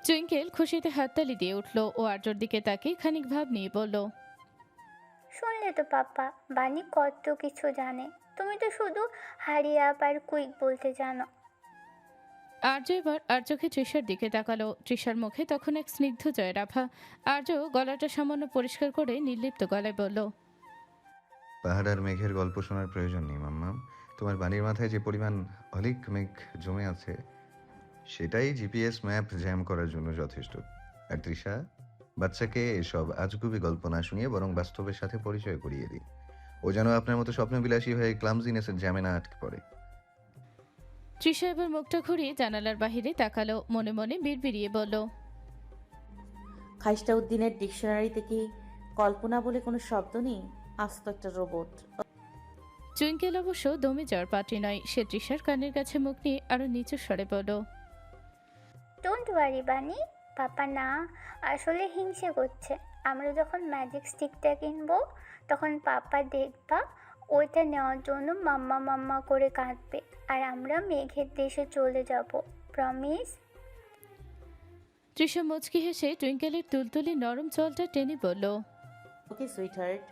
Twinkle খুশিতে হাততালি দিয়ে উঠল ও আর্যর দিকে তাকিয়ে খানিক ভাব নিয়ে বলল, শুনলে তো পাপ্পা, বানি কত কিছু জানে। তুমি তো শুধু হারি আপ আর কুইক বলতে জানো। আর্য এবার আর চোখে তৃষার দিকে তাকালো। তৃষার মুখে তখন এক স্নিগ্ধ জয়ের আভা। আর্য গলাটা সামান্য পরিষ্কার করে নির্লিপ্ত গলায় বলল, পাহাড় আর মেঘের গল্প শোনার প্রয়োজন নেই মাম্মা। তোমার বাড়ির মাথায় যে পরিমাণ অলিক মেঘ জমে আছে সেটাই জিপিএস ম্যাপ জ্যাম করার জন্য যথেষ্ট। আর তৃষা, বাচ্চাকে এসব আজগুবি গল্প না শুনিয়ে বরং বাস্তবের সাথে পরিচয় করিয়ে দিই। ও যেন আপনার মতো স্বপ্নবিলাসী হয়ে ক্লামজিনেসের জ্যামে না আটকে পড়ে। তৃষা এবার মুখটা ঘুরিয়ে জানালার বাহিরে তাকালো, মনে মনে বিড়বিড়িয়ে বলল, খাইস্টাউদ্দিনের ডিকশনারিতে কি কল্পনা বলে কোনো শব্দ নেই? আস্ত একটা রোবট। টুইঙ্কেল অবশ্য দমে যাওয়ার পাত্রী নয়। সে তৃষার কানের কাছে মুখ নিয়ে আরো নিচু স্বরে বলল, ডোন্ট ওয়ারি বানি, পাপা না আসলে হিংসে করছে। আমরা যখন ম্যাজিক স্টিকটা কিনবো তখন পাপা দেখবা ওইটা নেওয়ার জন্য মাম্মা মাম্মা করে কাঁদবে, আর আমরা মেঘের দেশে চলে যাব। প্রমিস? তৃষা মুচকি হেসে টুইঙ্কেলের তুলতুলে নরম চলটা টেনে বলল। ওকে সুইটহার্ট।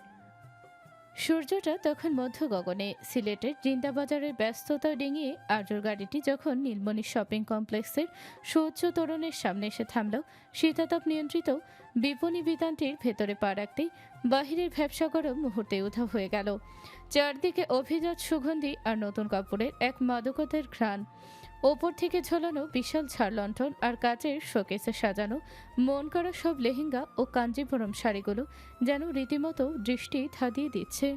সূর্যটা তখন মধ্য গগনে। সিলেটের জিন্দাবাজারের ব্যস্ততা ডিঙিয়ে আর্যর গাড়িটি যখন নীলমণি শপিং কমপ্লেক্সের সুউচ্চ তোরণের সামনে এসে থামল, শীতাতপ নিয়ন্ত্রিত বিপণী বিতানটির ভেতরে পা রাখতেই বাহিরের ভ্যাবসা গরম মুহূর্তে উধাও হয়ে গেল। চারদিকে অভিজাত সুগন্ধি আর নতুন কাপড়ের এক মাদকতার ঘ্রাণ। ওপর থেকে ঝোলানো বিশাল ছাড় লণ্ঠন আর কাচের শোকেসে সাজানো মন করা সব লেহেঙ্গা ও কাঞ্জিপুরম শাড়িগুলো যেন রীতিমতো দৃষ্টি ধাঁধিয়ে দিচ্ছে।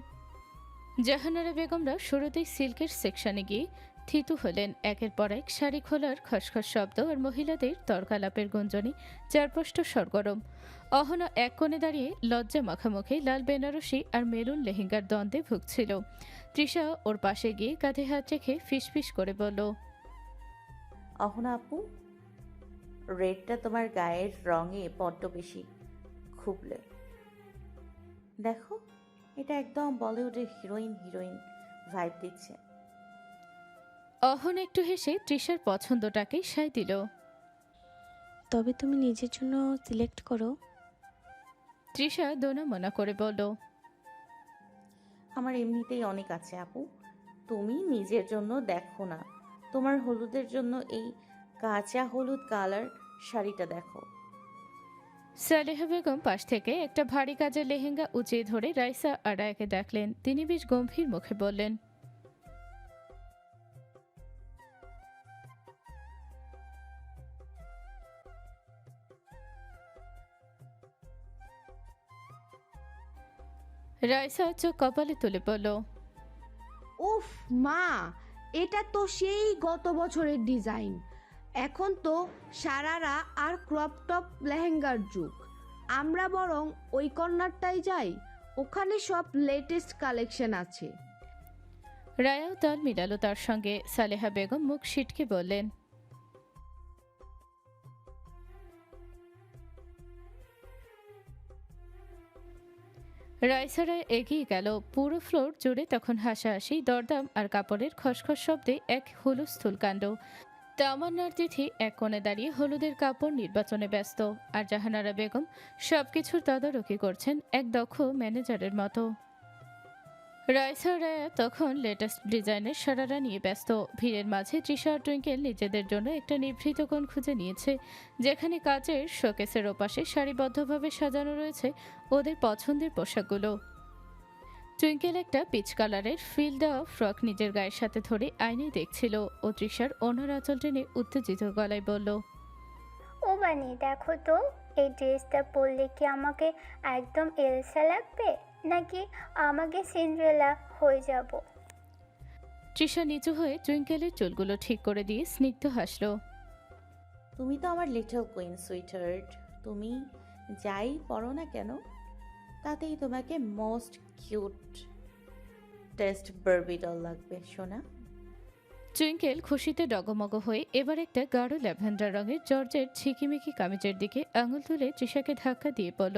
জাহানারা বেগমরা শুরুতেই সিল্কের সেকশনে গিয়ে থিতু হলেন। একের পর এক শাড়ি খোলার খসখস শব্দ আর মহিলাদের তর্কালাপের গুঞ্জনে চারপাশটা সরগরম। অহনা এক কোণে দাঁড়িয়ে লজ্জা মাখামুখে লাল বেনারসি আর মেরুন লেহেঙ্গার দ্বন্দ্বে ভুগছিল। তৃষা ওর পাশে গিয়ে কাঁধে হাত রেখে ফিসফিস করে বলল, অহনা আপু, রেডটা তোমার গায়ের রঙে বড্ড বেশি খুবলে। দেখো, এটা একদম বলিউডের হিরোইন হিরোইন ভাইব দিচ্ছে। অহন একটু হেসে তৃষার পছন্দটাকে সায় দিল। তবে তুমি নিজের জন্য সিলেক্ট করো। তৃষা দোনা মনা করে বলল, আমার এমনিতেই অনেক আছে আপু, তুমি নিজের জন্য দেখো না। তোমার হলুদের জন্য এই কাঁচা হলুদ কালার শাড়িটা দেখো। সালেহা বেগম পাশ থেকে একটা ভারী কাজের লেহেঙ্গা উঁচিয়ে ধরে রাইসা আর রায়াকে দেখলেন। তিনি বেশ গম্ভীর মুখে বললেন, রাইসা চোখ কপালে তুলে বলল, উফ মা, এটা তো সেই গত বছরের ডিজাইন। এখন তো সারারা আর ক্রপ টপ লেহেঙ্গার যুগ। আমরা বরং ওই কর্নারটায় যাই, ওখানে সব লেটেস্ট কালেকশন আছে। রায়াও তাল মিলালো তার সঙ্গে। সালেহা বেগম মুখ সিটকে বললেন, রাইসা রায় এগিয়ে গেল। পুরো ফ্লোর জুড়ে তখন হাসাহাসি, দরদাম আর কাপড়ের খসখস শব্দে এক হুলস্থুল কাণ্ড। তামান্নার তিথি এক কোণে দাঁড়িয়ে হলুদের কাপড় নির্বাচনে ব্যস্ত, আর জাহানারা বেগম সবকিছুর তদারকি করছেন এক দক্ষ ম্যানেজারের মতো। রাইসা রায়া তখন লেটেস্ট ডিজাইনের সারারা নিয়ে ব্যস্ত। ভিড়ের মাঝে তৃষা আর টুইঙ্কেল নিজেদের জন্য একটা নিভৃত কোণ খুঁজে নিয়েছে, যেখানে কাচের শোকেসের ওপাশে সারিবদ্ধভাবে সাজানো রয়েছে ওদের পছন্দের পোশাকগুলো। টুইঙ্কেল একটা পিচ কালারের ফিল দেওয়া ফ্রক নিজের গায়ের সাথে ধরে আয়নায় দেখছিল। ও তৃষার ওনার আঁচল টেনে উত্তেজিত গলায় বলল, ও বানি দেখো তো, এই ড্রেসটা পরলে কি আমাকে একদম এলসা লাগবে, নাকি আমাকে সিন্ড্রেলা হয়ে যাব? তৃষা নিচু হয়ে টুইঙ্কেলের চুলগুলো ঠিক করে দিয়ে স্নিগ্ধ হাসল। তুমি তো আমার লিটল কুইন সুইটহার্ট। তুমি যাই পড়ো না কেন, তাতেই তোমাকে most cute test Barbie doll লাগবে সোনা। টুইঙ্কেল খুশিতে ডগমগ হয়ে এবার একটা গাঢ় ল্যাভেন্ডার রঙের জর্জের ঝিকিমিকি কামিজের দিকে আঙুল তুলে তৃষাকে ধাক্কা দিয়ে বলল,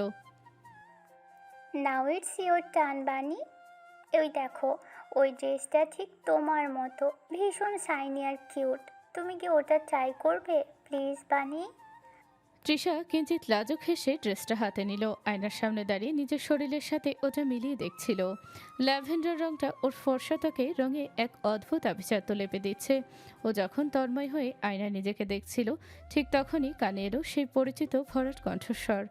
নাও ইটস ইওর টার্ন বানি। ওই দেখো, ওই ড্রেসটা ঠিক তোমার মতো, ভীষণ শাইনি আর কিউট। তুমি কি ওটা ট্রাই করবে প্লিজ বানি? তৃষা কিঞ্চিত লাজুক হেসে ড্রেসটা হাতে নিল, আয়নার সামনে দাঁড়িয়ে নিজের শরীরের সাথে ওটা মিলিয়ে দেখছিল। ল্যাভেন্ডার রংটা ওর ফর্সা ত্বকে রঙে এক অদ্ভুত আভিজাত্য লেপে দিচ্ছে। ও যখন তন্ময় হয়ে আয়নায় নিজেকে দেখছিল, ঠিক তখনই কানে এলো সেই পরিচিত ভরাট কণ্ঠস্বর।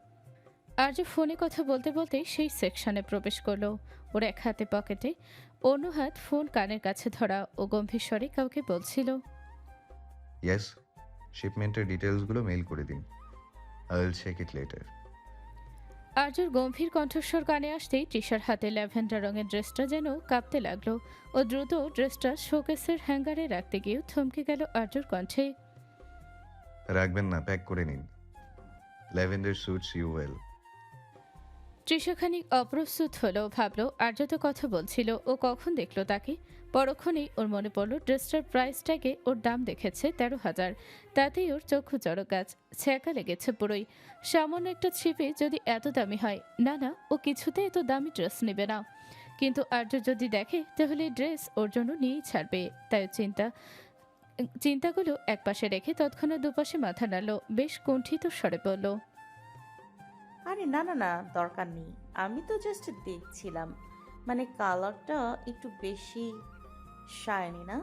আর্য ফোনে কথা বলতে বলতে সেই সেকশনে প্রবেশ করলো। ওর এক হাতে পকেটে, অন্য হাত ফোন কানের কাছে ধরা, ও গম্ভীর স্বরে কাউকে বলছিল। ইয়েস, শিপমেন্টের ডিটেলসগুলো মেইল করে দিন। I will check it later. আর্যর গম্ভীর কণ্ঠস্বর কানে আসতেই তৃষার হাতে ল্যাভেন্ডার রঙের ড্রেসটা যেন কাঁপতে লাগলো। ও দ্রুত ড্রেসটা শোকেসের হ্যাঙ্গারে রাখতে গিয়েও থমকে গেল আর্যর কণ্ঠে। রাখবেন না, প্যাক করে নিন। Lavender suits you well. Trisha খানিক অপ্রস্তুত হলো, ভাবলো আর্য তো কথা বলছিল, ও কখন দেখলো তাকে। পরক্ষণেই ওর মনে পড়লো ড্রেসটার প্রাইস ট্যাগে ওর দাম দেখেছে 13,000। তাতেই ওর চক্ষু জড়ো গাছ, ছ্যাঁকা লেগেছে পুরোই। সামান্য একটা ছিপে যদি এত দামি হয়, না না, ও কিছুতে এত দামি ড্রেস নেবে না। কিন্তু আর্য যদি দেখে তাহলে ড্রেস ওর জন্য নিয়েই ছাড়বে। তাই চিন্তাগুলো একপাশে রেখে তৎক্ষণাৎ দুপাশে মাথা নাড়ল, বেশ কুণ্ঠিত স্বরে বলল। আরে না না না, দরকার নেই। আমি তো জাস্ট দেখছিলাম, মানে কালারটা একটু বেশি শাইনি না?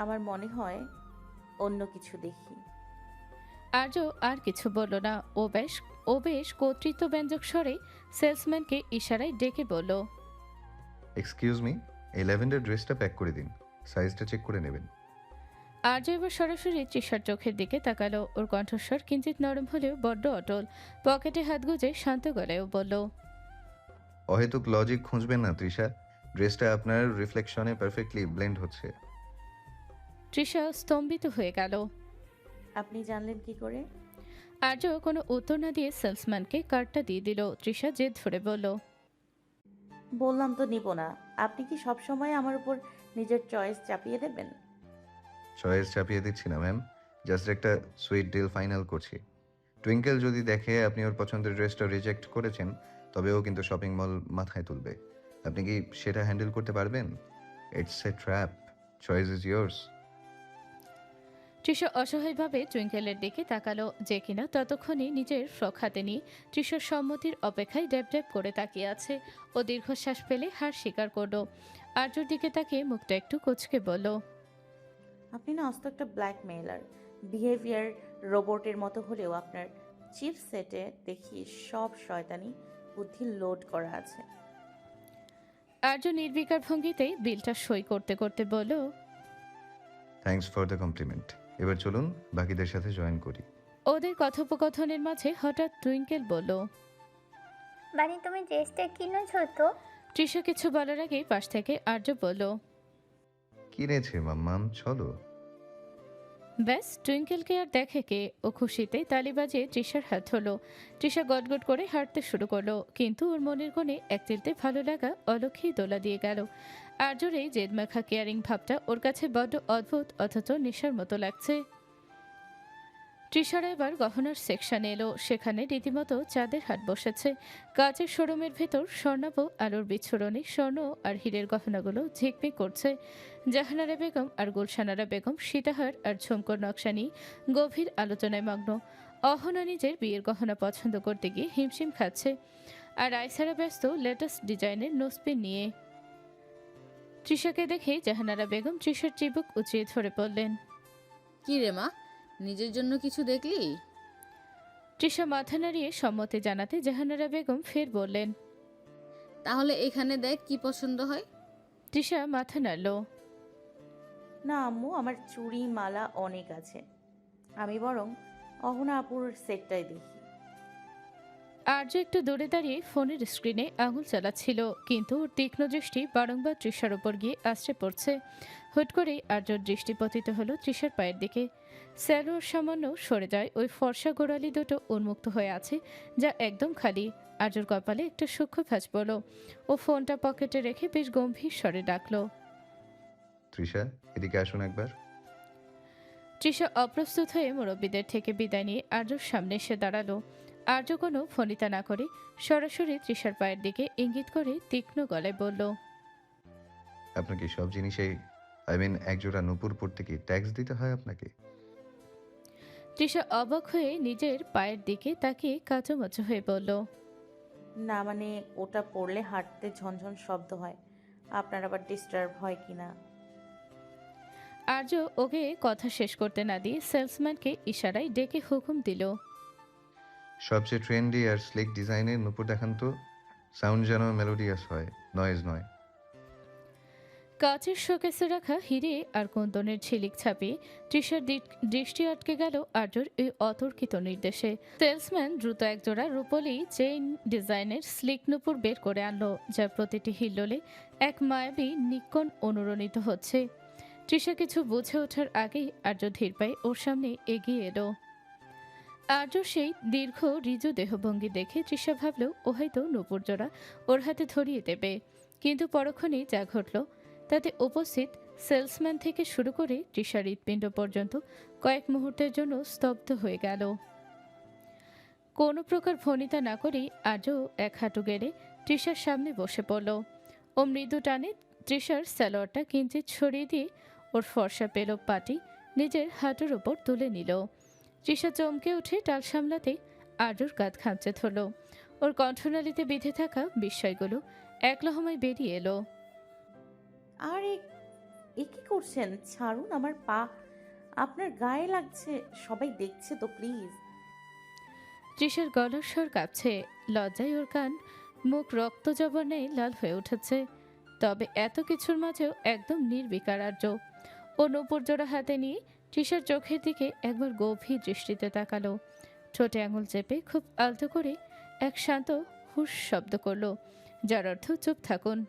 আমার মনে হয় অন্য কিছু দেখি। আর্য আর কিছু বলল না। ও বেশ কর্তৃত্বব্যঞ্জক স্বরে সেলসম্যানকে ইশারায় ডেকে বলল। এক্সকিউজ মি, এই ল্যাভেন্ডার ড্রেসটা প্যাক করে দিন। সাইজটা চেক করে নেবেন। আর্য এবার সরাসরি তৃষার চোখের দিকে তাকালো। ওর কণ্ঠস্বর কিঞ্চিত নরম হলেও বড্ড অটল। পকেটে হাত গুজে শান্ত গলায়ও বলল। অহেতুক লজিক খুঁজবেন না তৃষা, ড্রেসটা আপনার রিফ্লেকশনে পারফেক্টলি ব্লেন্ড হচ্ছে। তৃষা স্তম্ভিত হয়ে গেল। আপনি জানলেন কি করে? আর্য কোনো উত্তর না দিয়ে সেলসম্যানকে কার্ডটা দিয়ে দিল। তৃষা জেদ ধরে বলল। বললাম তো নিব না। আপনি কি সব সময় আমার উপর নিজের চয়েস চাপিয়ে দেবেন? চয়েস চাপিয়ে দিচ্ছি না ম্যাম, জাস্ট একটা সুইট ডিল ফাইনাল করছি। টুইঙ্কেল যদি দেখে আপনি ওর পছন্দের ড্রেসটা রিজেক্ট করেছেন, তবে ও কিন্তু শপিং মল মাথায় তুলবে। আপনি কি সেটা হ্যান্ডেল করতে পারবেন? It's a trap, choice is yours. Trisha অসহায়ভাবে টুইঙ্কেলের দিকে তাকালো, যে কিনা ততক্ষণে নিজের ফ্রক হাতে নিয়ে তৃষার সম্মতির অপেক্ষায় ড্যাব ড্যাব করে তাকিয়ে আছে। ও দীর্ঘশ্বাস ফেলে হার স্বীকার করলো। আর্যর দিকে তাকিয়ে মুখটা একটু কুঁচকে বলল। আপনি না অস্ত একটা ব্ল্যাকমেইলার। বিহেভিয়ার রোবটের মতো হলেও আপনার চিপ সেটে দেখি সব শয়তানি বুদ্ধি লোড করা আছে। আর্য নির্বিকার ভঙ্গিতেই বিলটা সই করতে করতে বলল। Thanks for the compliment. এবার চলুন বাকিদের সাথে জয়েন করি। ওদের কথোপকথনের মাঝে হঠাৎ টুইঙ্কেল বলল। বানি তুমি ড্রেসটা কিনেছো তো? তৃষা কিছু বলার আগেই পাশ থেকে আর্য বলল। কিনেছে মাম্মাম, চলো। ব্যাস, টুইঙ্কেলকে আর দেখে কে। ও খুশিতে তালি বাজিয়ে তৃষার হাত ধরলো। তৃষা গটগট করে হাঁটতে শুরু করলো, কিন্তু ওর মনের কোণে এক চিলতে ভালো লাগা অলক্ষেই দোলা দিয়ে গেল। আর্যর এই জেদমাখা কেয়ারিং ভাবটা ওর কাছে বড্ড অদ্ভুত, অথচ নেশার মতো লাগছে। তৃষার এবার গহনার সেকশনে এলো। সেখানে রীতিমতো চাঁদের হাট বসেছে। কাচের শোরুমের ভেতর স্বর্ণাভ আলোর বিচ্ছুরণে স্বর্ণ আর হীরের গহনাগুলো ঝিকমিক করছে। জাহানারা বেগম আর গুলশানারা বেগম সীতাহার আর ঝুমকোর নকশা নিয়ে গভীর আলোচনায় মগ্ন। অহনা নিজের বিয়ের গহনা পছন্দ করতে গিয়ে হিমশিম খাচ্ছে, আর আয়সারা ব্যস্ত লেটেস্ট ডিজাইনের নোসপিন নিয়ে। তৃষাকে দেখে জাহানারা বেগম তৃষার চিবুক উঁচিয়ে ধরে পড়লেন। কি রে মা, নিজের জন্য কিছু দেখলি? তৃষা মাথা নাড়িয়ে সম্মতি জানাতে জাহানারা বেগম ফের বললেন। তাহলে এখানে দেখ কি পছন্দ হয়। তৃষা মাথা নাড়ল। না আম্মু, আমার চুড়ি মালা অনেক আছে। আমি বরং অহনা আপুর সেটটাই দেখি। আর্য একটু দূরে দাঁড়িয়ে ফোনের স্ক্রিনে আঙুল চালাচ্ছিল, কিন্তু ওর তীক্ষ্ণ দৃষ্টি বারংবার তৃষার ওপর গিয়ে আশ্রে পড়ছে। হুট করেই আর্যর দৃষ্টি পতিত হলো তৃষার পায়ের দিকে। স্যালোর সামান্য সরে যায়, ওই ফর্সা গোড়ালি দুটো উন্মুক্ত হয়ে আছে, যা একদম খালি। আর্যর কপালে একটা সূক্ষ্ম ভাঁজ পড়ল। ও ফোনটা পকেটে রেখে বেশ গম্ভীর স্বরে ডাকলো। তৃষা, এদিকে আসুন একবার। তৃষা অপ্রস্তুত হয়ে মুরব্বীদের থেকে বিদায় নিয়ে আর্যর সামনে এসে দাঁড়ালো। আর্য কোনো ফণিতা না করে সরাসরি তৃষার পায়ের দিকে ইঙ্গিত করে তীক্ষ্ণ গলায় বলল। আপনার কি সব জিনিসেই একজোড়া নূপুর পড়তে কি ট্যাক্স দিতে হয় আপনাকে? তৃষা অবাক হয়ে নিজের পায়ের দিকে তাকিয়ে কাঁচুমাচু হয়ে বলল, না মানে ওটা পড়লে হাঁটতে ঝনঝন শব্দ হয়। আপনার আবার ডিস্টার্ব হয় কি না? আর্য ওকে কথা শেষ করতে না দিয়ে সেলসম্যানকে ইশারায় ডেকে হুকুম দিল, সবচেয়ে ট্রেন্ডি আর স্লিক ডিজাইনের নূপুর দেখান তো। সাউন্ড যেন মেলোডিয়াস হয়, নয়েজ নয়। কাচের শোকেসে রাখা হিরে আর কুন্দনের ঝিলিক ছাপিয়ে তৃষার দৃষ্টি আটকে গেল আর্যর এই অতর্কিত নির্দেশে। সেলসম্যান দ্রুত একজোড়া রূপলি চেইন ডিজাইনের স্লিক নুপুর বের করে আনলো, যার প্রতিটি হিল্লোলে এক মায়াবী নিক্কণ অনুরণিত হচ্ছে। তৃষা কিছু বুঝে ওঠার আগেই আর্য ধীর পায়ে ওর সামনে এগিয়ে এলো। আর্য সেই দীর্ঘ ঋজু দেহভঙ্গি দেখে তৃষা ভাবল ও হয়তো নুপুর জোড়া ওর হাতে ধরিয়ে দেবে, কিন্তু পরক্ষণেই যা ঘটল তাতে উপস্থিত সেলসম্যান থেকে শুরু করে তৃষার হৃৎপিণ্ড পর্যন্ত কয়েক মুহূর্তের জন্য স্তব্ধ হয়ে গেল। কোনো প্রকার ভনিতা না করেই আর্য এক হাঁটু গেড়ে তৃষার সামনে বসে পড়ল। ও মৃদু টানে তৃষার স্যালোয়ারটা কিঞ্চিত ছড়িয়ে দিয়ে ওর ফর্সা পেলক পাটি নিজের হাঁটুর ওপর তুলে নিল। তৃষা চমকে উঠে টাল সামলাতে আর্যর কাঁধ খামচে ধরল। ওর কণ্ঠনালীতে বিঁধে থাকা বিস্ময়গুলো এক লহমায় বেরিয়ে এলো। আর এ কি করছেন? ছাড়ুন আমার পা, আপনার গায়ে লাগছে। সবাই দেখছে তো, প্লিজ। তৃষার গলার স্বর কাঁপছে, লজ্জায় ওর কান মুখ রক্ত জবানে লাল হয়ে উঠেছে। তবে এত কিছুর মাঝেও একদম নির্বিকার আর্য। ও নূপুর জোড়া হাতে নিয়ে তৃষার চোখের দিকে একবার গভীর দৃষ্টিতে তাকালো। ঠোঁটে আঙুল চেপে খুব আলতো করে এক শান্ত হুশ শব্দ করলো, যার অর্থ চুপ থাকুন।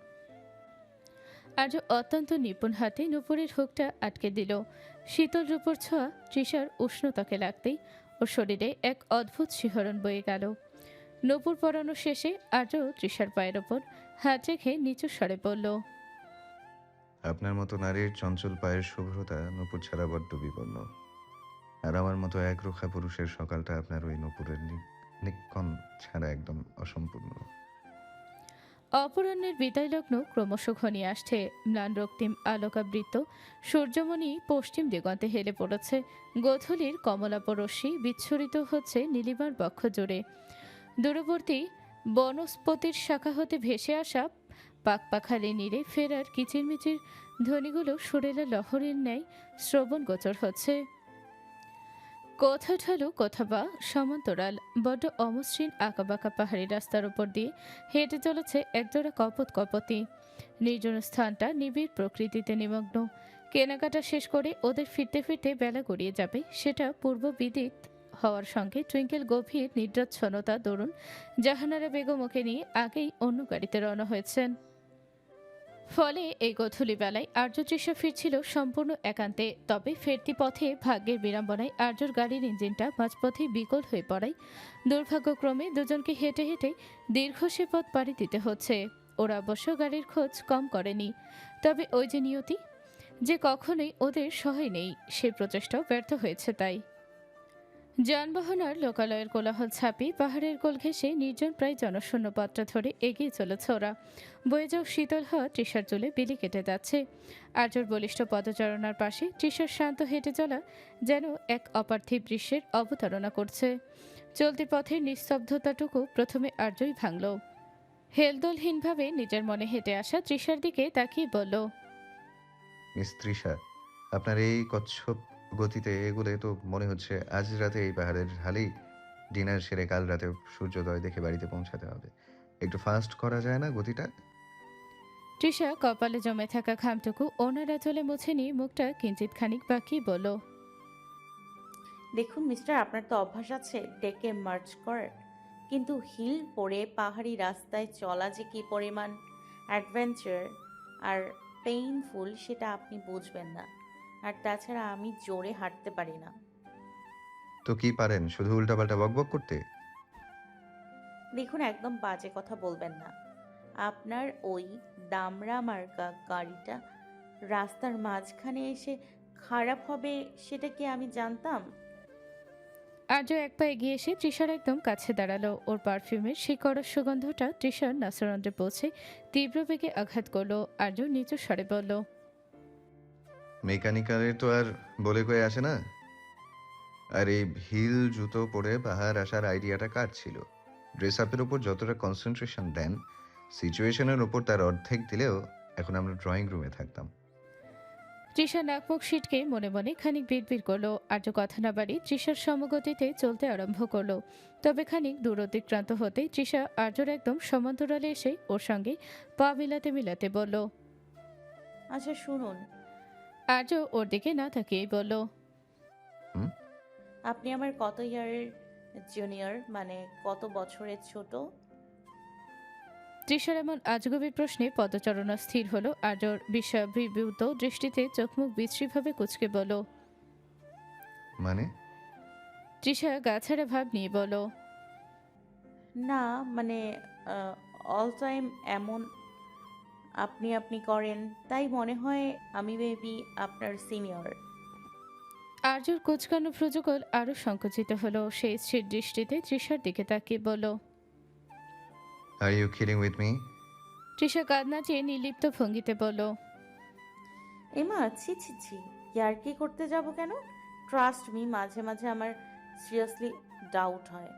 আর্য অত্যন্ত নিপুণ হাতে নূপুরের হুকটা আটকে দিল। শীতল রূপর ছোঁয়া তৃষার উষ্ণতাকে লাগতেই ওর শরীরে এক অদ্ভুত শিহরণ বয়ে গেল। নূপুর পরানো শেষে আর্য তৃষার পায়ের ওপর হাত রেখে নিচু স্বরে বলল, আপনার মতো নারীর চঞ্চল পায়ের শুভ্রতা নূপুর ছাড়া বড্ড বিপন্ন। আর আমার মতো একরোখা পুরুষের সকালটা আপনার ওই নূপুরের নিক্ষণ ছাড়া একদম অসম্পূর্ণ। অপরাহ্নের বিদায় লগ্ন ক্রমশ ঘনিয়ে আসছে। ম্লান রক্তিম আলোকাবৃত সূর্যমণি পশ্চিম দিগন্তে হেলে পড়েছে। গোধূলির কমলাপরশ্মি বিচ্ছুরিত হচ্ছে নীলিমার বক্ষ জুড়ে। দূরবর্তী বনস্পতির শাখা হতে ভেসে আসা পাকপাখালি নীড়ে ফেরার কিচিরমিচির ধ্বনিগুলো সুরেলা লহরের ন্যায় শ্রবণ গোচর হচ্ছে। কোথা ঢালু কোথা বা সমান্তরাল বড্ড অমসৃণ আঁকাবাঁকা পাহাড়ি রাস্তার উপর দিয়ে হেঁটে চলেছে একজোড়া কপতি। নির্জন স্থানটা নিবিড় প্রকৃতিতে নিমগ্ন। কেনাকাটা শেষ করে ওদের ফিরতে ফিরতে বেলা গড়িয়ে যাবে, সেটা পূর্ববিদিত হওয়ার সঙ্গে টুইঙ্কেল গভীর নিদ্রাচ্ছন্নতা দরুন জাহানারা বেগম ওকে নিয়ে আগেই অন্য গাড়িতে রওনা হয়েছেন। ফলে এই গধূলি বেলায় আর্য তৃষা ফিরছিল সম্পূর্ণ একান্তে। তবে ফেরতি পথে ভাগ্যের বিড়ম্বনায় আর্যর গাড়ির ইঞ্জিনটা মাঝপথেই বিকল হয়ে পড়ায় দুর্ভাগ্যক্রমে দুজনকে হেঁটে হেঁটে দীর্ঘ সে পথ পাড়ি দিতে হচ্ছে। ওরা অবশ্য গাড়ির খোঁজ কম করেনি, তবে ওই যে নিয়তি যে কখনোই ওদের সহায় নেই, সেই প্রচেষ্টাও ব্যর্থ হয়েছে। তাই যানবাহন আর লোকালয়ের কোলাহল ছাপিয়ে পাহাড়ের কোল ঘেঁষে নির্জন প্রায় জনশূন্য পথটা ধরে এগিয়ে চলেছে ওরা। বয়ে যাও শীতল হওয়া তৃষার চুলে বিলি কেটে যাচ্ছে। আর্যর বলিষ্ঠ পদচারণার পাশে তৃষার শান্ত হেঁটে চলা যেন এক অপার্থিব দৃশ্যের অবতারণা করছে। চলতি পথের নিস্তব্ধতাটুকু প্রথমে আর্যই ভাঙল। হেলদোলহীনভাবে নিজের মনে হেঁটে আসা তৃষার দিকে তাকিয়ে বলল, মিস তৃষা, আপনার এই কচ্ছপ গতিতে এগুলে তো মনে হচ্ছে আজ রাতে এই পাহাড়ের ঢালেই ডিনার সেরে কাল রাতে সূর্যোদয় দেখে বাড়িতে পৌঁছাতে হবে। একটু ফাস্ট করা যায় না গতিটা? তৃষা কপালে জমে থাকা ঘামটুকু ওনার আঁচলে মুছে নিয়ে মুখটা কিঞ্চিত খানিক বাঁকিয়ে বলল, দেখুন মিস্টার, আপনার তো অভ্যাস আছে ডেকে মার্চ করার, কিন্তু হিল পরে পাহাড়ি রাস্তায় চলা যে কি পরিমাণ অ্যাডভেঞ্চার আর পেইনফুল সেটা আপনি বুঝবেন না। আর তাছাড়া আমি জোরে হাঁটতে পারি না। তো কি পারেন, শুধু উল্টাপাল্টা বকবক করতে? দেখুন, একদম বাজে কথা বলবেন না। আপনার ওই দামড়া মার্কা গাড়িটা রাস্তার মাঝখানে এসে খারাপ হবে সেটা কি আমি জানতাম? আর্য এক পা এগিয়ে এসে তৃষার একদম কাছে দাঁড়ালো। ওর পারফিউমের শিকড় সুগন্ধটা তৃষার নাসরন্দ্রে পৌঁছে তীব্র বেগে আঘাত করলো। আর্য নিচু স্বরে বলল, মেকানিক্যালের তো আর বলে কয়ে আসে না। আর এই হিল জুতো পরে পাহাড় আসার আইডিয়াটা কার ছিল? ড্রেস আপের উপর যতটা কনসেন্ট্রেশন দেন, সিচুয়েশনের উপর তার অর্ধেক দিলেও এখন আমরা ড্রয়িং রুমে থাকতাম। তৃষা নাকমুখ সিটকে মনে মনে খানিক বিড়বিড় করলো। আর্য কথা না বাড়ি তৃষার সমগতিতে চলতে আরম্ভ করলো। তবে খানিক দূর অতিক্রান্ত হতেই তৃষা আর্যর একদম সমান্তরালে এসে ওর সঙ্গে পা মিলাতে মিলাতে বলল। আচ্ছা শুনুন, আর্য ওর দিকে না তাকিয়েই বলল। হুম? আপনি আমার কত ইয়ারের জুনিয়র, মানে কত বছরের ছোট? তৃষার এমন আজগবি প্রশ্নে পদচারণা স্থির হলো। আর্যর বিস্ময়াভিভূত দৃষ্টিতে চোখমুখ বিশ্রীভাবে কুঁচকে বলল। মানে? তৃষা গাছাড়া ভাব নিয়ে বলল। না মানে অল টাইম এমন আপনি আপনি করেন, তাই মনে হয় আমি মেবি আপনার সিনিয়র। আর্যর কুচকানো ভ্রুযুগল আরো সংকুচিত হলো। সেই স্থির দৃষ্টিতে তৃষার দিকে তাকিয়ে বলল। Are you kidding with me? Trisha কাঁধ নাচিয়ে নির্লিপ্ত ভঙ্গিতে বলল। এমা ছি ছি ছি, ইয়ার কি করতে যাব কেন? ট্রাস্ট মি, মাঝে মাঝে আমার সিরিয়াসলি ডাউট হয়,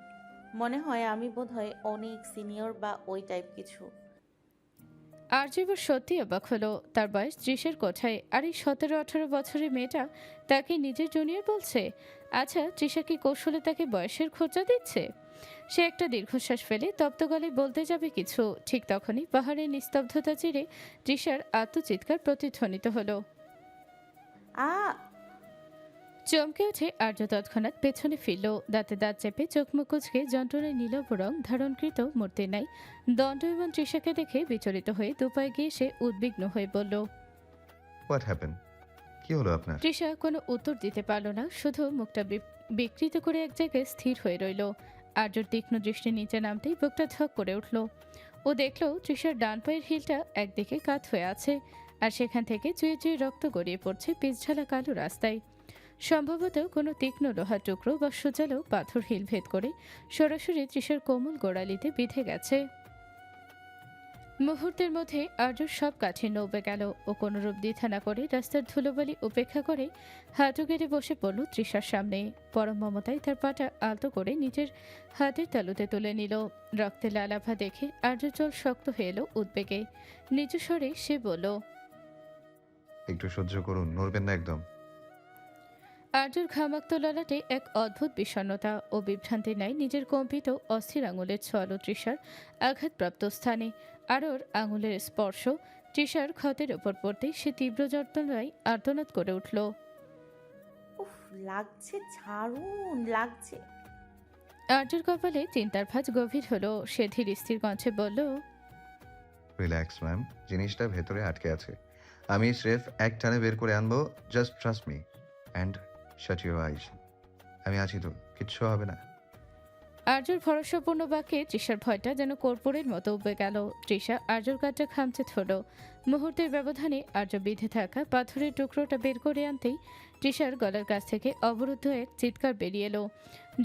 মনে হয় আমি বোধহয় অনেক সিনিয়র বা ওই টাইপ কিছু। আর্য এবার সত্যি অবাক হলো। তার বয়স 30-এর কোঠায়, আর এই 17-18 বছরের মেয়েটা তাকে নিজের জুনিয়র বলছে। আচ্ছা, তৃষা কি কৌশলে তাকে বয়সের খোঁচা দিচ্ছে? সে একটা দীর্ঘশ্বাস ফেলে তপ্ত গলায় বলতে যাবে কিছু, ঠিক তখনই পাহাড়ের নিস্তব্ধতা চিরে তৃষার আত্মচিৎকার প্রতিধ্বনিত হলো। আ চমকে উঠে আর্য তৎক্ষণাৎ পেছনে ফিরল। দাঁতে দাঁত চেপে চোখ মুখ কুঁচকে যন্ত্রণায় নীলব রং ধারণকৃত মূর্তির নাই দণ্ডায়মান তৃষাকে দেখে বিচলিত হয়ে দুপায়ে গিয়ে সে উদ্বিগ্ন হয়ে বলল। What happen? কি হলো আপনার? তৃষা কোনো উত্তর দিতে পারল না, শুধু মুখটা বিকৃত করে এক জায়গায় স্থির হয়ে রইল। আর্যর তীক্ষ্ণ দৃষ্টি নিচে নামতেই বুকটা ধক করে উঠল। ও দেখল তৃষার ডান পায়ের হিলটা একদিকে কাত হয়ে আছে, আর সেখান থেকে চুয়ে চুয়ে রক্ত গড়িয়ে পড়ছে পিচঢালা কালো রাস্তায়। সম্ভবত কোনো তীক্ষ্ণ লোহার টুকরো বা সুচালো পাথর হিল ভেদ করে সরাসরি তৃষার কোমল গোড়ালিতে বিঁধে গেছে। মুহূর্তের মধ্যে আর্যর সব কাঠি নৌবে গেল। ও কোনোরূপ দ্বিধা না করে রাস্তার ধুলোবালি উপেক্ষা করে হাঁটু গেড়ে বসে পড়ল তৃষার সামনে। পরম মমতায় তার পাটা আলতো করে নিজের হাতের তালুতে তুলে নিল। রক্তে লালাভা দেখে আর্যর জল শক্ত হয়ে এলো উদ্বেগে। নিচু স্বরে সে বলল। একটু সহ্য করুন, নড়বেন না একদম। আর্যর ঘামাক্ত ললাটে এক অদ্ভুত বিষণ্ণতা ও বিভ্রান্তি নাই নিজের কম্পিত অস্থির আঙুলের ছোঁয়াল তৃষার আঘাতপ্রাপ্ত স্থানে। আর ওর আঙুলের স্পর্শ তৃষার ক্ষতের ওপর পড়তেই সে তীব্র যন্ত্রণায় আর্তনাদ করে উঠল। উফ লাগছে, ছাড়ুন, লাগছে। আর্যর কপালে চিন্তার ভাঁজ গভীর হলো। সে ধীর স্থির কণ্ঠে বলল। রিল্যাক্স ম্যাম, জিনিসটা ভেতরে আটকে আছে। আমি স্রেফ এক টানে বের করে আনবো। Just trust me and shut your eyes. আমি আছি তো, কিচ্ছু হবে না। আর্যর ভরসাপূর্ণ বাক্যে তৃষার ভয়টা যেন কর্পূরের মতো উবে গেল। তৃষা আর্যর কাজটা খামচে ধরল। মুহূর্তের ব্যবধানে আর্য বিঁধে থাকা পাথরের টুকরোটা বের করে আনতেই তৃষার গলার কাছ থেকে অবরুদ্ধ এক চিৎকার বেরিয়ে এলো।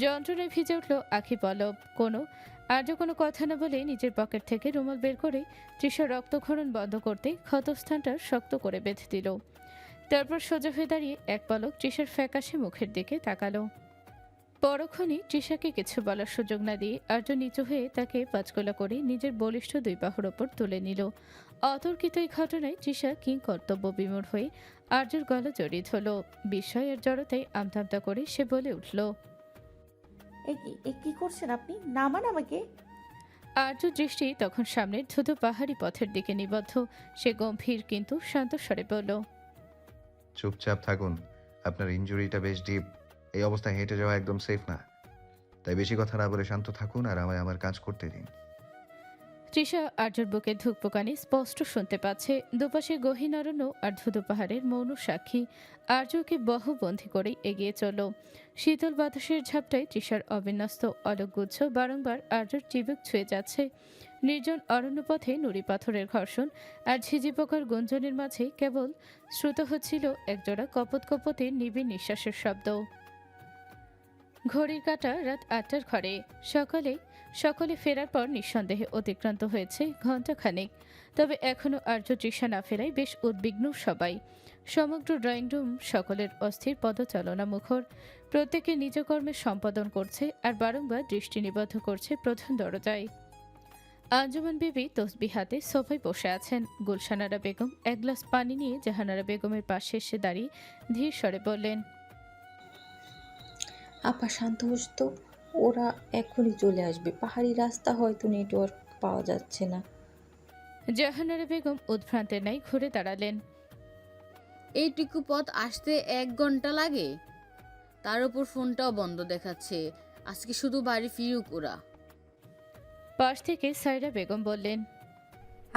যন্ত্রণায় ভিজে উঠল আখি পলব। আর্য কোনো কথা না বলে নিজের পকেট থেকে রুমাল বের করে তৃষার রক্তক্ষরণ বন্ধ করতে ক্ষতস্থানটা শক্ত করে বেঁধে দিল। তারপর সোজা হয়ে দাঁড়িয়ে এক পলক তৃষার ফ্যাকাশে মুখের দিকে তাকালো। পরক্ষণে তৃষাকে কিছু বলার সুযোগ না দিয়ে আর্য নিচু হয়ে তাকে পাঁচকোলা করে নিজের বলিষ্ঠ দুই বাহুর ওপর তুলে নিল। অতর্কিত এই ঘটনায় তৃষা কিং কর্তব্য বিমূঢ় হয়ে আর্যর গলা জড়িয়ে ধরল। বিস্ময়ের জড়তায় আমতামতা করে সে বলে উঠল। এ কি করছেন আপনি? নামান আমাকে। আর্য দৃষ্টি তখন সামনের ধুধু পাহাড়ি পথের দিকে নিবদ্ধ। সে গম্ভীর কিন্তু শান্ত স্বরে বলল। চুপচাপ থাকুন, আপনার ইনজুরিটা বেশ ডিপ। এই অবস্থায় হেঁটে যাওয়া একদম সেফ না। তাই বেশি কথা না বলে শান্ত থাকুন আর আমায় আমার কাজ করতে দিন। তৃষা আর্যর বুকে ধুকপুকানি স্পষ্ট শুনতে পাচ্ছে। দুপাশে গহীন অরণ্য আর ধুধু পাহাড়ের মৌন সাক্ষী। আর্যকে বহবন্দী করেই এগিয়ে চলল। শীতল বাতাসের ঝাপটায় তৃষার অবিন্যস্ত অলকগুচ্ছ বারংবার আর্যর চিবুক ছুঁয়ে যাচ্ছে। নির্জন অরণ্যপথে নুড়ি পাথরের ঘর্ষণ আর ঝিঝি পোকার গুঞ্জনের মাঝে কেবল শ্রুত হচ্ছিল একজোড়া কপত কপতের নিবিড় নিঃশ্বাসের শব্দ। ঘড়ির কাঁটা রাত 8টার ঘরে। সকলে ফেরার পর নিঃসন্দেহে অতিক্রান্ত হয়েছে ঘণ্টাখানেক। তবে এখনও আর্য তৃষা না ফেরায় বেশ উদ্বিগ্ন সবাই। সমগ্র ড্রয়িং রুম সকলের অস্থির পদচালনা মুখর। প্রত্যেকে নিজ কর্মে সম্পাদন করছে আর বারংবার দৃষ্টি নিবদ্ধ করছে প্রধান দরজায়। আঞ্জুমান বিবি তসবি হাতে সোফায় বসে আছেন। গুলশানারা বেগম এক গ্লাস পানি নিয়ে জাহানারা বেগমের পাশে এসে দাঁড়িয়ে ধীর স্বরে বললেন, আপা শান্ত হোস তো, ওরা এখনই চলে আসবে। পাহাড়ি রাস্তা, হয়তো নেটওয়ার্ক পাওয়া যাচ্ছে না। জাহানারা বেগম উদ্ভ্রান্তের ন্যায় ঘুরে দাঁড়ালেন। এইটুকু পথ আসতে 1 ঘন্টা লাগে, তার উপর ফোনটাও বন্ধ দেখাচ্ছে। আজকে শুধু বাড়ি ফিরুক ওরা। পাশ থেকে সাইরা বেগম বললেন,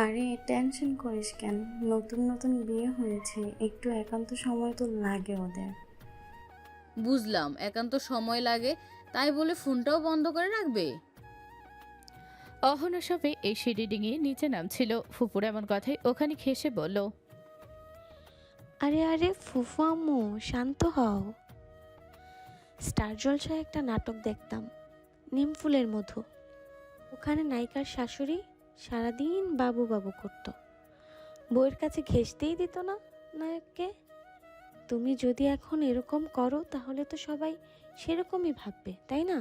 আরে টেনশন করিস কেন, নতুন নতুন বিয়ে হয়েছে, একটু একান্ত সময় তো লাগে ওদের। বুঝলাম একান্ত সময় লাগে, তাই বলে ফোনটাও বন্ধ করে রাখবে? অহনা সবে এই সিঁড়ি ডিঙিয়ে নিচে নামছিল। ফুপুর এমন কথায় ওখানে খেসে বলল, আরে আরে ফুফু আম্মু শান্ত হও। স্টার জলসায় একটা নাটক দেখতাম, নিমফুলের মধু। ওখানে নায়িকার শাশুড়ি সারাদিন বাবু বাবু করত, বউয়ের কাছে ঘেঁষতেই দিত না নায়ককে। তুমি যদি এখন এরকম করো তাহলে তো সবাই সেরকমই ভাববে, তাই না?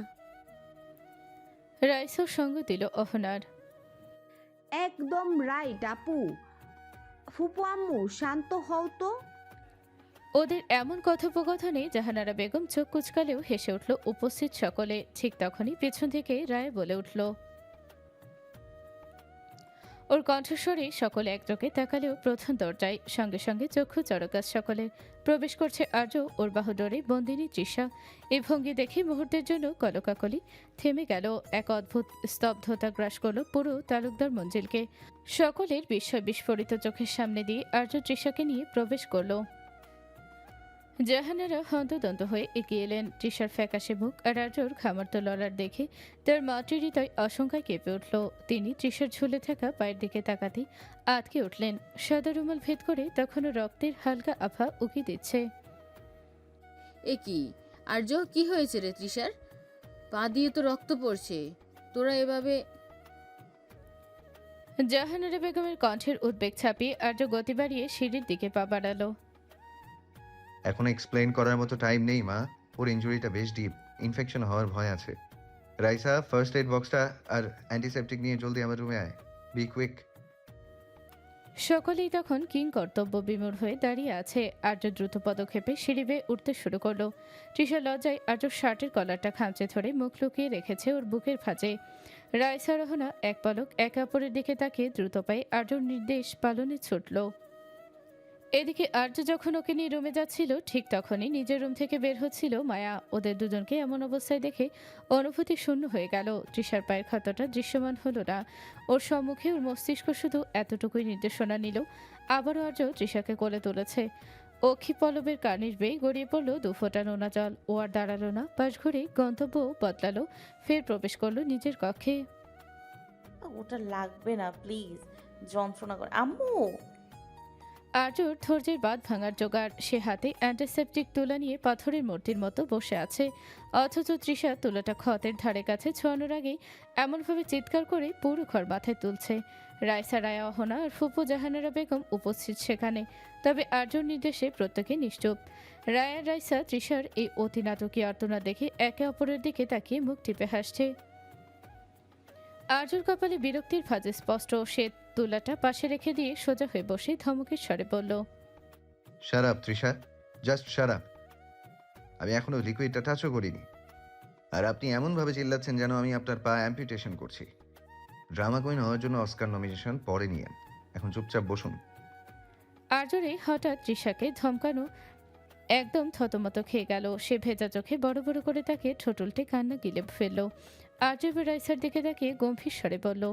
রাইসও সঙ্গ দিল অহনার। একদম রাইট আপু। ফুপু আম্মু শান্ত হও তো। ওদের এমন কথোপকথনে জাহানারা বেগম চোখ কুচকালেও হেসে উঠল উপস্থিত সকলে। ঠিক তখনই পেছন থেকে রায় বলে উঠল। ওর কণ্ঠস্বরে সকলে একযোগে তাকালেও প্রধান দরজায় সঙ্গে সঙ্গে চক্ষু চড়কাস সকলের। প্রবেশ করছে আর্য, ওর বাহুডোরে বন্দিনী তৃষা। এই ভঙ্গি দেখে মুহূর্তের জন্য কলকাকলি থেমে গেল। এক অদ্ভুত স্তব্ধতা গ্রাস করল পুরো তালুকদার মঞ্জিলকে। সকলের বিস্ময় বিস্ফোরিত চোখের সামনে দিয়ে আর্য তৃষাকে নিয়ে প্রবেশ করল। জাহানারা হন্তদন্ত হয়ে এগিয়ে এলেন। তৃষার ফ্যাকাশে মুখ আর আর্যর খামার্ত লড়ার দেখে তার মাতৃ হৃদয় আশঙ্কায় কেঁপে উঠল। তিনি তৃষার ঝুলে থাকা পায়ের দিকে তাকাতেই আটকে উঠলেন। সাদা রুমাল ভেদ করে তখনও রক্তের হালকা আভা উকি দিচ্ছে। এ কি আর্য, কি হয়েছে রে তৃষার? পা দিয়ে তো রক্ত পড়ছে, তোরা এভাবে? জাহানারা বেগমের কণ্ঠের উদ্বেগ ছাপিয়ে আর্য গতি বাড়িয়ে সিঁড়ির দিকে পা বাড়ালো। এখন এক্সপ্লেইন করার মতো টাইম নেই মা। ওর ইনজুরিটা বেশ ডিপ, ইনফেকশন হওয়ার ভয় আছে। রাইসা, ফার্স্ট এড বক্সটা আর অ্যান্টিসেপটিক নিয়ে জলদি আমার রুমে আয়। Be quick. সকলেই তখন কিং কর্তব্য বিমূঢ় হয়ে দাঁড়িয়ে আছে। আর্য দ্রুত পদক্ষেপে সিঁড়ি বেয়ে উঠতে শুরু করলো। তৃষা লজ্জায় আর্য শার্টের কলারটা খামচে ধরে মুখ লুকিয়ে রেখেছে ওর বুকের ভাঁজে। রাইসা রহনা এক পলক একে অপরের দিকে তাকিয়ে দ্রুত পায়ে আর্যর নির্দেশ পালনে ছুটল। এদিকে আর্য যখন ওকে নিয়ে রুমে যাচ্ছিল ঠিক তখনই নিজের রুম থেকে বের হচ্ছিল মায়া। ওদের দুজনকে এমন অবস্থায় দেখে অনুভূতি শূন্য হয়ে গেল। তৃষার পায়ের ক্ষতটা দৃশ্যমান হলো না। ওর সম্মুখে ওর মস্তিষ্ক শুধু এতটুকুই নির্দেশনা নিল। আবারও আর্য তৃষাকে কোলে তুলেছে। অক্ষি পলবের কার্নিশ বেয়ে গড়িয়ে পড়ল দুফোঁটা নোনা জল। ও আর দাঁড়ালো না, পাশ ঘুরে গন্তব্য বদলালো। ফের প্রবেশ করলো নিজের কক্ষে। ওটা লাগবে না প্লিজ, যন্ত্রণা করে আম্মু। আর্যর ধৈর্যের বাঁধ ভাঙার জোগাড়। সে হাতে অ্যান্টিসেপটিক তুলা নিয়ে পাথরের মূর্তির মতো বসে আছে। অথচ তৃষা তুলাটা ক্ষতের ধারে কাছে ছোঁয়ানোর আগেই এমনভাবে চিৎকার করে পুরো ঘর মাথায় তুলছে। রায়সা, রায়া, অহনা আর ফুপু জাহানারা বেগম উপস্থিত সেখানে। তবে আর্যর নির্দেশে প্রত্যেকে নিশ্চুপ। রায়া, রাইসা তৃষার এই অতি নাটকীয় আর্তনা দেখে একে অপরের দিকে তাকিয়ে মুখ টিপে হাসছে। আর্যর কপালে বিরক্তির ভাঁজে স্পষ্ট। সে তুলাটা পাশে রেখে দিয়ে সোজা হয়ে বসে ধমকের স্বরে বলল, shut up Trisha, just shut up. আমি এখনো লিকুইডটা টাচও করিনি, আর আপনি এমনভাবে চিল্লাচ্ছেন যেন আমি আপনার পা অ্যাম্পিউটেশন করছি। ড্রামা কুইন হওয়ার জন্য অস্কার নমিনেশন পরে নিয়েন, এখন চুপচাপ বসুন। আর্যরে হঠাৎ তৃষাকে ধমকানো একদম থতমত খেয়ে গেল। সে ভেজা চোখে বড় বড় করে তাকে ঠোঁট উল্টে কান্না গিলে ফেলল। আর্য এবার রাইসার দিকে তাকিয়ে গম্ভীর স্বরে বলল,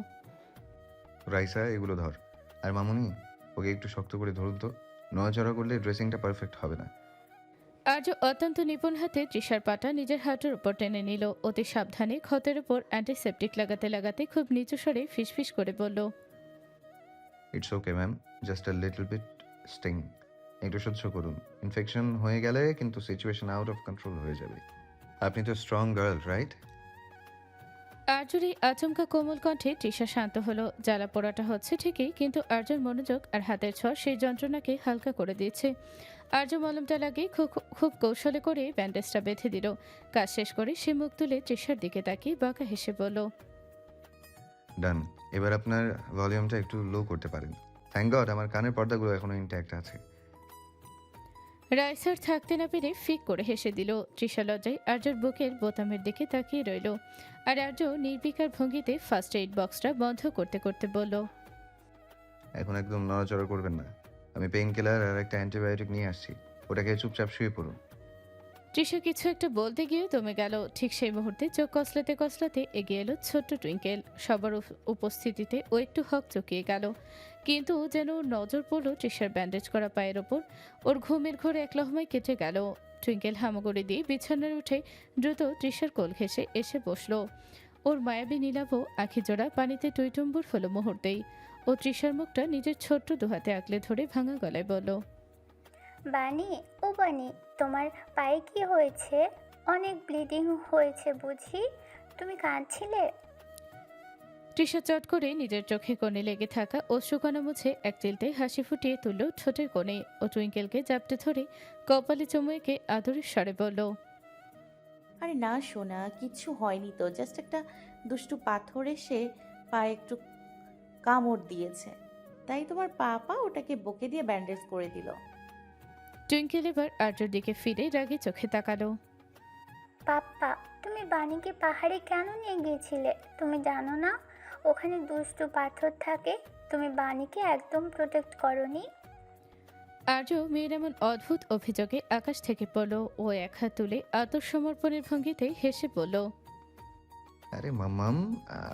রাইসা, এগুলো ধর। আর মামুনি, ওকে একটু শক্ত করে ধরুন তো, নড়াচড়া করলে ড্রেসিংটা পারফেক্ট হবে না। আর্য অত্যন্ত নিপুণ হাতে তৃষার পাটা নিজের হাঁটুর উপর টেনে নিল। অতি সাবধানে ক্ষতের উপর অ্যান্টিসেপটিক লাগাতে লাগাতে খুব নিচু স্বরে ফিসফিস করে বলল, it's okay ma'am, just a little bit sting. একটু সহ্য করুন, ইনফেকশন হয়ে গেলে কিন্তু সিচুয়েশন আউট অফ কন্ট্রোল হয়ে যাবে। আপনি তো স্ট্রং গার্ল, রাইট? আর্যর এই আচমকা কোমল কণ্ঠে তৃষা শান্ত হলো। জ্বালা পোড়াটা হচ্ছে ঠিকই, কিন্তু আর্যর মনোযোগ আর হাতের ছোঁয়া সেই যন্ত্রণাকে হালকা করে দিয়েছে। আর্য মলমটা লাগিয়ে খুব খুব কৌশলে করে ব্যান্ডেজটা বেঁধে দিল। কাজ শেষ করে সে মুখ তুলে তৃষার দিকে তাকিয়ে বাঁকা হেসে বলল, ডান। এবার আপনার ভলিউমটা একটু লো করতে পারেন। থ্যাংক গড আমার কানের পর্দাগুলো এখনো ইনট্যাক্ট আছে। রাইসার থাকতে না পেরে ফিক করে হেসে দিল। তৃষা লজ্জায় আর্যর বুকের বোতামের দিকে তাকিয়ে রইল। আর আর্য নির্বিকার ভঙ্গিতে ফার্স্ট এইড বক্সটা বন্ধ করতে করতে বলল, এখন একদম নড়াচড়া করবেন না। আমি পেইন কিলার আর একটা অ্যান্টিবায়োটিক নিয়ে আসছি, ওটাকে চুপচাপ শুয়ে পড়ুন। তৃষা কিছু একটা বলতে গিয়ে দমে গেল। ঠিক সেই মুহূর্তে চোখ কসলাতে কসলাতে এগিয়ে এলো ছোট্ট টুইঙ্কেল। সবার উপস্থিতিতে ও একটু হক চকিয়ে গেল, কিন্তু যেন ওর নজর পড়ল তৃষার ব্যান্ডেজ করা পায়ের ওপর। ওর ঘুমের ঘোরে এক লহমায় কেটে গেল। টুইঙ্কেল হামাগুড়ি দিয়ে বিছানার উঠে দ্রুত তৃষার কোল ঘেঁষে এসে বসলো। ওর মায়াবী নীলাভ আঁখি জোড়া পানিতে টুইটুম্বুর হলো মুহূর্তেই। ও তৃষার মুখটা নিজের ছোট্ট দুহাতে আঁকলে ধরে ভাঙা গলায় বলল, বানি, ও বানি, তোমার পায়ে কি হয়েছে? অনেক ব্লিডিং হয়েছে বুঝি? তুমি কাঁদছিলে? তৃষা চট করে নিজের চোখে কোণে লেগে থাকা অশ্রুকণা মুছে এক চিলতে হাসি ফুটিয়ে তুলল ঠোঁটের কোণে। ও টুইঙ্কেলকে জাপটে ধরে কপালে চুমু এঁকে আদরের স্বরে বলল, আরে না সোনা, কিচ্ছু হয়নি তো, জাস্ট একটা দুষ্টু পাথর এসে পায়ে একটু কামড় দিয়েছে, তাই তোমার পাপা ওটাকে বকে দিয়ে ব্যান্ডেজ করে দিল। টুইঙ্কেল এবার আর্যর দিকে ফিরে রাগে চোখে তাকালো। পাপ্পা, তুমি বানিকে পাহাড়ে কেন নিয়ে গিয়েছিলে? তুমি জানো না ওখানে দুষ্টু পাথর থাকে? তুমি বানিকে একদম প্রোটেক্ট করনি। আর্য মেয়ের এমন অদ্ভুত অভিযোগে আকাশ থেকে পড়ল। ও এক হাত তুলে আত্মসমর্পণের ভঙ্গিতে হেসে বলল, আরে মাম্মাম,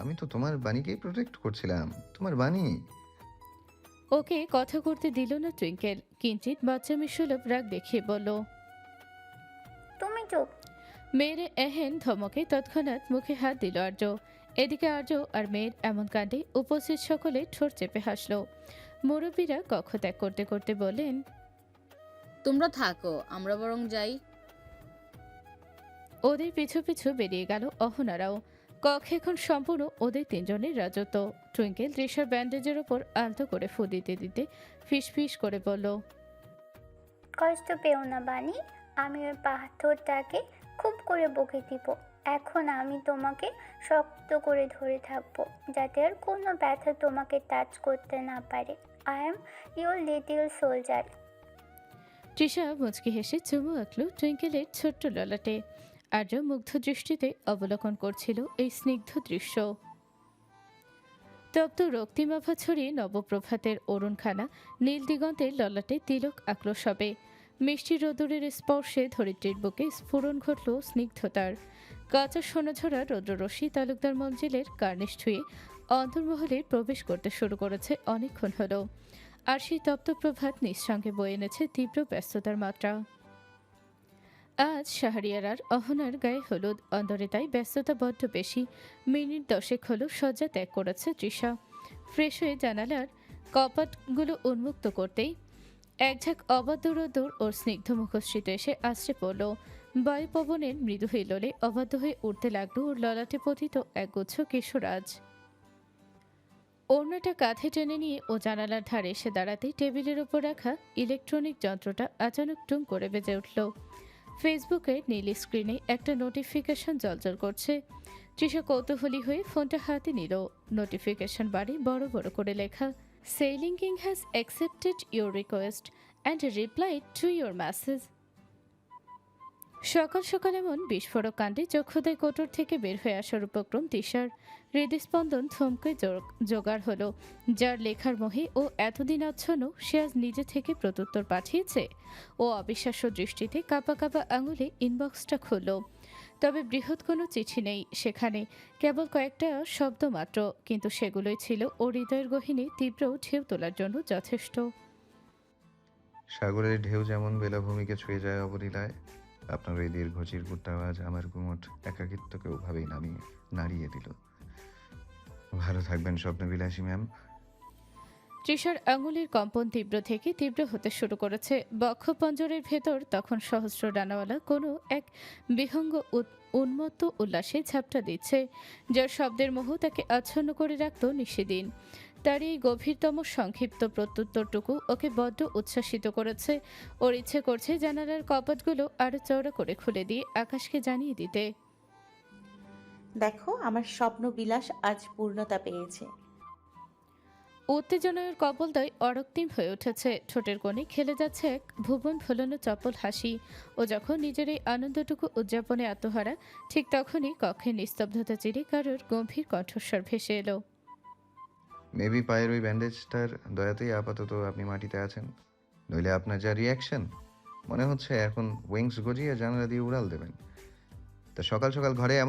আমি তো তোমার বাণীকেই প্রোটেক্ট করছিলাম। তোমার বাণী। ওকে কথা করতে দিল না টুইঙ্কেল। কিঞ্চিত বাচ্চামি সুলভ রাগ দেখিয়ে বলল, তুমি চুপ। মেয়ের এহেন ধমকে তৎক্ষণাৎ মুখে হাত দিল আর্য। এদিকে আর্য আর মেয়ের এমন কাণ্ডে উপস্থিত সকলে ঠোঁট চেপে হাসল। মুরব্বীরা কক্ষ ত্যাগ করতে করতে বললেন, তোমরা থাকো, আমরা বরং যাই। ওদের পিছু পিছু বেরিয়ে গেল অহনারাও। কক্ষ এখন সম্পূর্ণ ওদের তিনজনের রাজত্ব। টুইঙ্কেল তৃষার ব্যান্ডেজের ওপর আলতো করে ফু দিতে দিতে ফিস করে বলল, কষ্ট পেও না বানি, আমি ওই পাথরটাকে খুব করে বকে দিব। এখন আমি তোমাকে শক্ত করে ধরে থাকবো, যাতে আর কোনো ব্যথা তোমাকে টাচ করতে না পারে। I am your little soldier. Trisha মুচকি হেসে চুমু আঁকল টুইঙ্কেলের ছোট্ট ললাটে। আর্য মুগ্ধ দৃষ্টিতে অবলোকন করছিল এই স্নিগ্ধ দৃশ্য। তপ্ত রক্তিমাভা ছড়িয়ে নবপ্রভাতের অরুণখানা নীল দিগন্তের ললাটে তিলক আঁকল সবে। মিষ্টি রোদুরের স্পর্শে ধরিত্রীর বুকে স্ফুরণ ঘটল স্নিগ্ধতার। কাঁচা সোনাঝরা রৌদ্ররশ্মি তালুকদার মঞ্জিলের কার্নিশ ছুঁয়ে অন্তর্মহলে প্রবেশ করতে শুরু করেছে অনেকক্ষণ হলো। আর সেই তপ্ত প্রভাত নিঃসঙ্গে বয়ে এনেছে তীব্র ব্যস্ততার মাত্রা। আজ শাহরিয়ার অহনার গায়ে হলুদ, অন্দরে তাই ব্যস্ততা বড্ড বেশি। মিনিট 10 হলো শয্যা ত্যাগ করেছে তৃষা। ফ্রেশ হয়ে জানালার কপাটগুলো উন্মুক্ত করতেই একঝাঁক অবাধ্য রোদ্দুর ওর স্নিগ্ধ মুখশ্রীতে এসে আছড়ে পড়ল। বায়ু পবনের মৃদু হিলোলে অবাধ্য হয়ে উঠতে লাগলো ওর ললাটে পতিত একগুচ্ছ কেশরাজ। ওড়নাটা কাঁধে টেনে নিয়ে ও জানালার ধারে এসে দাঁড়াতেই টেবিলের ওপর রাখা ইলেকট্রনিক যন্ত্রটা আচানক টুম করে বেজে উঠল। ফেসবুকের নীল স্ক্রিনে একটা নোটিফিকেশন জ্বলজ্বল করছে। তৃষা কৌতূহলী হয়ে ফোনটা হাতে নিল। নোটিফিকেশন বারে বড় বড় করে লেখা, sailing king has accepted your request and replied to your message. সকাল সকাল এমন বিস্ফোরক কাণ্ডে চক্ষুদায় কোটর থেকে বের হয়ে আসার উপক্রম তৃষার। হৃদস্পন্দন থমকে জোগাড় হলো। যার লেখার মোহে ও এতদিন আচ্ছন্ন, সে আজ নিজে থেকে প্রত্যুত্তর পাঠিয়েছে। ও অবিশ্বাস্য দৃষ্টিতে কাঁপা কাঁপা আঙুলে ইনবক্সটা খুলল। তবে বৃহৎ কোনো চিঠি নেই সেখানে, কেবল কয়েকটা শব্দ মাত্র, কিন্তু সেগুলোই ছিল ও হৃদয়ের গহীনে তীব্র ঢেউ তোলার জন্য যথেষ্ট। সাগরের ঢেউ যেমন বেলাভূমিকে ছুঁয়ে যায় অবলীলায়, আপনার ওই দীর্ঘ চিরকুট আওয়াজ আমার গুমট একাকিত্বকে ওভাবেই নাড়িয়ে দিল। ভালো থাকবেন স্বপ্নবিলাসী ম্যাম। তৃষার আঙুলের কম্পন তীব্র থেকে তীব্র হতে শুরু করেছে। বক্ষপঞ্জরের ভেতর তখন সহস্র ডানাওয়ালা কোনো এক বিহঙ্গ উন্মত্ত উল্লাসে ঝাপটা দিচ্ছে, যার শব্দের মোহ তাকে আচ্ছন্ন করে রাখত নিশিদিন। তার এই গভীরতম সংক্ষিপ্ত প্রত্যুত্তরটুকু ওকে বড্ড উচ্ছ্বাসিত করেছে। ওর ইচ্ছে করছে জানালার কপাটগুলো আরো চওড়া করে খুলে দিয়ে আকাশকে জানিয়ে দিতে, দেখো আমার স্বপ্ন বিলাস আজ পূর্ণতা পেয়েছে। উত্তেজনার কপলদয় অরক্তিম হয়ে উঠেছে, ঠোঁটের কোণে খেলে যাচ্ছে এক ভুবন ভোলানো চপল হাসি। ও যখন নিজের এই আনন্দটুকু উদযাপনে আত্মহারা, ঠিক তখনই কক্ষের নিস্তব্ধতা চিরে কারোর গম্ভীর কণ্ঠস্বর ভেসে এলো। মেবি পায়ের ওই ব্যান্ডেজটার দয়াতেই আপাতত আপনি মাটিতে আছেন, নইলে আপনার যা রিয়াকশন, মনে হচ্ছে এখন উইংস গজিয়ে জানালা দিয়ে উড়াল দেবেন। তা সকাল সকাল ঘরে